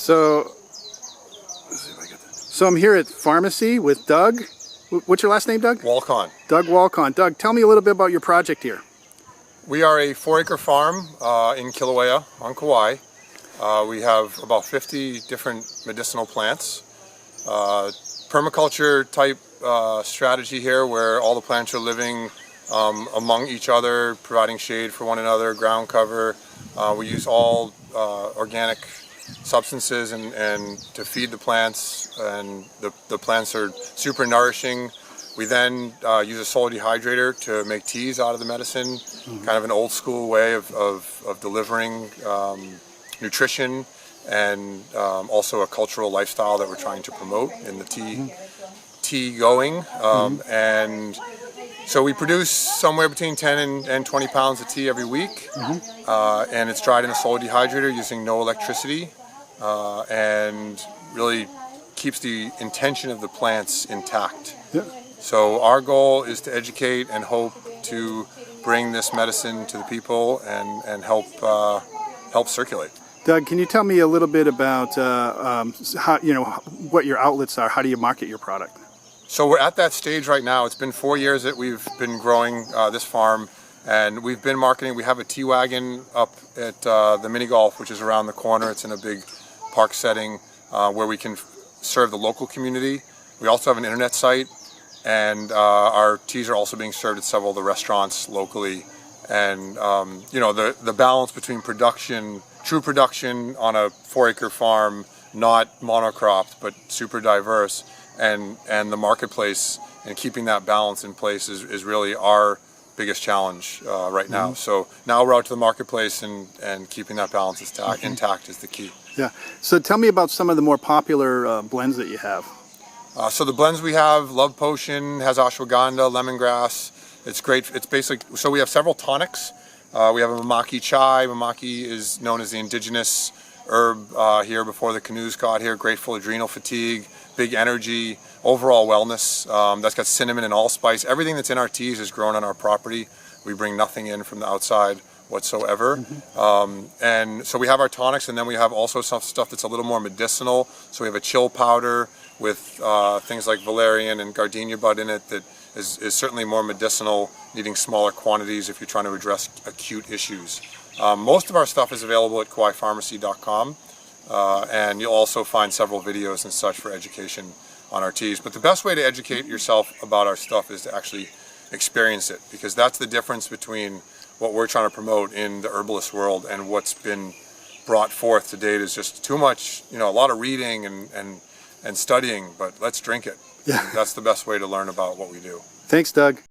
So, let's see if I get that. So I'm here at Farmacy with Doug. What's your last name, Doug? Wolkon. Doug Wolkon. Doug, tell me a little bit about your project here. We are a 4-acre farm in Kilauea on Kauai. We have about 50 different medicinal plants. Permaculture type strategy here where all the plants are living among each other, providing shade for one another, ground cover. We use all organic substances and to feed the plants, and the plants are super nourishing. We then use a solar dehydrator to make teas out of the medicine, kind of an old school way of delivering nutrition, and also a cultural lifestyle that we're trying to promote in the tea going. And so we produce somewhere between 10 and 20 pounds of tea every week, and it's dried in a solar dehydrator using no electricity, and really keeps the intention of the plants intact. Yeah. So our goal is to educate and hope to bring this medicine to the people and help circulate. Doug, can you tell me a little bit about how, what your outlets are? How do you market your product? So we're at that stage right now. It's been 4 years that we've been growing this farm, and we've been marketing. We have a tea wagon up at the mini golf, which is around the corner. It's in a big park setting where we can serve the local community. We also have an internet site, and our teas are also being served at several of the restaurants locally. And the balance between production, true production on a 4-acre farm, not monocropped but super diverse, and the marketplace, and keeping that balance in place is really our biggest challenge right now. So now we're out to the marketplace, and keeping that balance intact is the key. Yeah. So tell me about some of the more popular blends that you have. So the blends we have: Love Potion has ashwagandha, lemongrass. It's great. It's basic. So we have several tonics. We have a mamaki chai. Mamaki is known as the indigenous herb here before the canoes got here. Great for adrenal fatigue, big energy, overall wellness. That's got cinnamon and allspice. Everything that's in our teas is grown on our property. We bring nothing in from the outside whatsoever. And so we have our tonics, and then we have also some stuff that's a little more medicinal. So we have a chill powder with things like valerian and gardenia bud in it that is certainly more medicinal, needing smaller quantities if you're trying to address acute issues. Most of our stuff is available at kauaifarmacy.com, and you'll also find several videos and such for education on our teas. But the best way to educate yourself about our stuff is to actually experience it, because that's the difference between what we're trying to promote in the herbalist world and what's been brought forth to date is just too much, a lot of reading and studying, but let's drink it. Yeah. That's the best way to learn about what we do. Thanks, Doug.